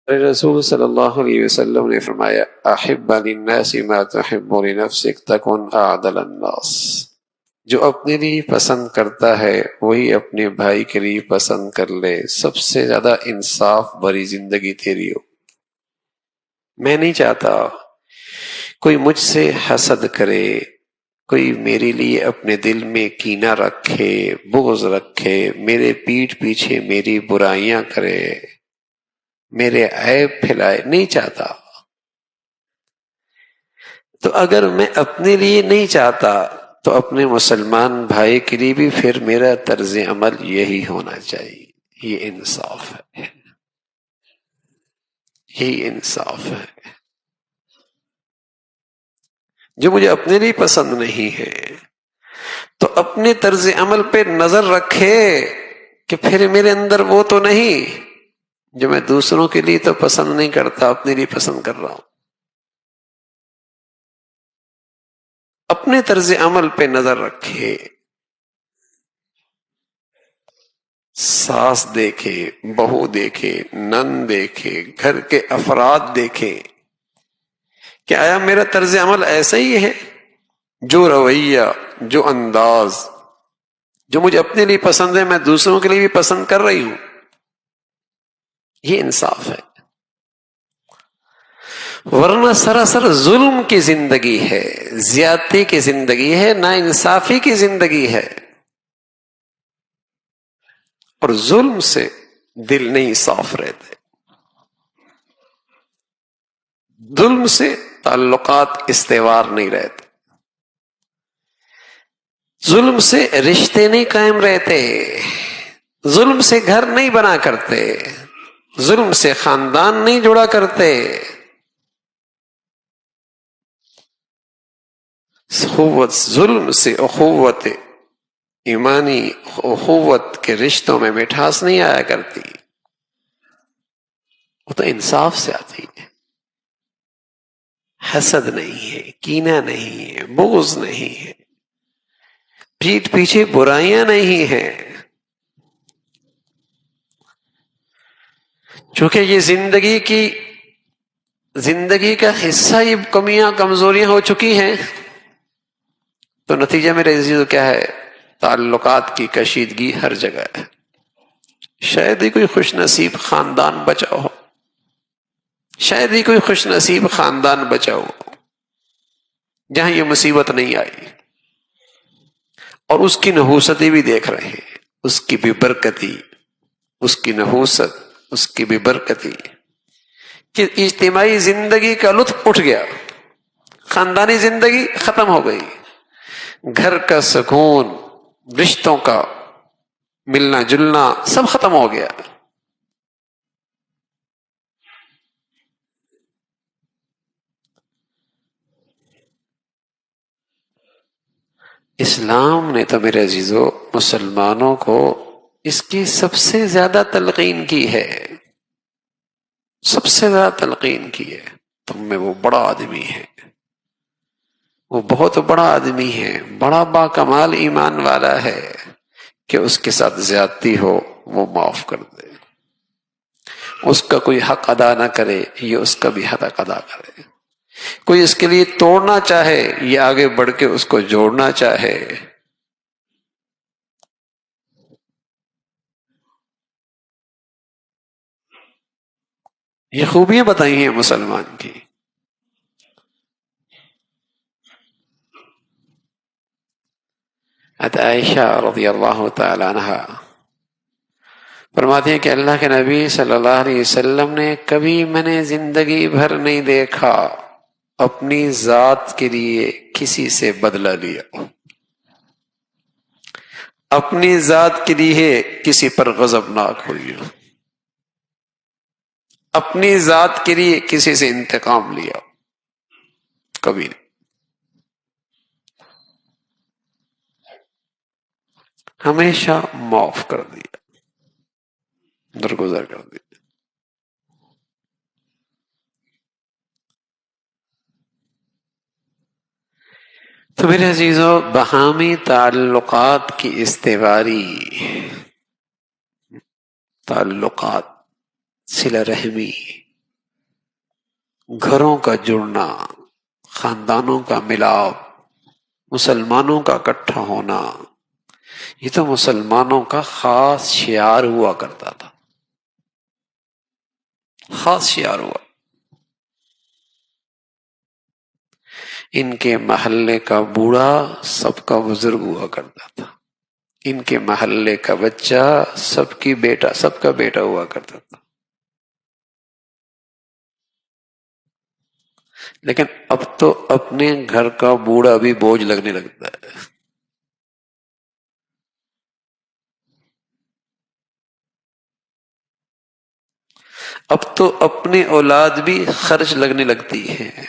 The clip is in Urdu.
رسول صلی اللہ علیہ وسلم نے فرمایا احب للناس ما تحب لنفسک تکن اعدل الناس، جو اپنے لیے پسند کرتا ہے وہی اپنے بھائی کے لیے پسند کر لے، سب سے زیادہ انصاف بھری زندگی تیری ہو۔ میں نہیں چاہتا کوئی مجھ سے حسد کرے، کوئی میرے لیے اپنے دل میں کینہ رکھے، بغض رکھے، میرے پیٹھ پیچھے میری برائیاں کرے، میرے عیب پھیلائے، نہیں چاہتا۔ تو اگر میں اپنے لیے نہیں چاہتا تو اپنے مسلمان بھائی کے لیے بھی پھر میرا طرز عمل یہی ہونا چاہیے۔ یہ انصاف ہے، یہی انصاف ہے۔ جو مجھے اپنے لیے پسند نہیں ہے تو اپنے طرز عمل پہ نظر رکھے کہ پھر میرے اندر وہ تو نہیں جو میں دوسروں کے لیے تو پسند نہیں کرتا، اپنے لیے پسند کر رہا ہوں۔ اپنے طرز عمل پہ نظر رکھے، ساس دیکھے، بہو دیکھے، نند دیکھے، گھر کے افراد دیکھے کہ آیا میرا طرز عمل ایسا ہی ہے؟ جو رویہ، جو انداز جو مجھے اپنے لیے پسند ہے میں دوسروں کے لیے بھی پسند کر رہی ہوں۔ یہ انصاف ہے، ورنہ سراسر ظلم کی زندگی ہے، زیادتی کی زندگی ہے، ناانصافی کی زندگی ہے، اور ظلم سے دل نہیں صاف رہتے، ظلم سے تعلقات استوار نہیں رہتے، ظلم سے رشتے نہیں قائم رہتے، ظلم سے گھر نہیں بنا کرتے، ظلم سے خاندان نہیں جڑا کرتے۔ ظلم سے اخوت ایمانی، اخوت کے رشتوں میں مٹھاس نہیں آیا کرتی، وہ تو انصاف سے آتی ہے۔ حسد نہیں ہے، کینہ نہیں ہے، بغض نہیں ہے، پیٹھ پیچھے برائیاں نہیں ہیں، چونکہ یہ زندگی کا حصہ، یہ کمیاں کمزوریاں ہو چکی ہیں، تو نتیجہ میرے عزیزو کیا ہے؟ تعلقات کی کشیدگی ہر جگہ ہے۔ شاید ہی کوئی خوش نصیب خاندان بچا ہو، شاید ہی کوئی خوش نصیب خاندان بچا ہو جہاں یہ مصیبت نہیں آئی، اور اس کی نحوستی بھی دیکھ رہے ہیں، اس کی بھی برکتی، اس کی نحوست، اس کی بھی برکتی کہ اجتماعی زندگی کا لطف اٹھ گیا، خاندانی زندگی ختم ہو گئی، گھر کا سکون، رشتوں کا ملنا جلنا سب ختم ہو گیا۔ اسلام نے تو میرے عزیزو مسلمانوں کو اس کی سب سے زیادہ تلقین کی ہے، سب سے زیادہ تلقین کی ہے۔ تم میں وہ بڑا آدمی ہے، وہ بہت بڑا آدمی ہے، بڑا باکمال ایمان والا ہے کہ اس کے ساتھ زیادتی ہو وہ معاف کر دے، اس کا کوئی حق ادا نہ کرے یہ اس کا بھی حق ادا کرے، کوئی اس کے لیے توڑنا چاہے یہ آگے بڑھ کے اس کو جوڑنا چاہے۔ یہ خوبیاں بتائی ہیں مسلمان کی۔ عائشہ رضی اللہ تعالی عنہ فرماتی ہیں کہ اللہ کے نبی صلی اللہ علیہ وسلم نے کبھی میں نے زندگی بھر نہیں دیکھا اپنی ذات کے لیے کسی سے بدلہ لیا، اپنی ذات کے لیے کسی پر غضبناک ہوئی، اپنی ذات کے لیے کسی سے انتقام لیا، کبھی نہیں، ہمیشہ معاف کر دیا، درگزر کر دیا۔ تو میرے عزیزو باہمی تعلقات کی استواری، تعلقات، صلہ رحمی، گھروں کا جڑنا، خاندانوں کا ملاپ، مسلمانوں کا اکٹھا ہونا، یہ تو مسلمانوں کا خاص شعار ہوا کرتا تھا، خاص شعار ہوا۔ ان کے محلے کا بوڑھا سب کا بزرگ ہوا کرتا تھا، ان کے محلے کا بچہ سب کا بیٹا ہوا کرتا تھا۔ لیکن اب تو اپنے گھر کا بوڑھا بھی بوجھ لگنے لگتا ہے۔ اب تو اپنی اولاد بھی خرچ لگنے لگتی ہے۔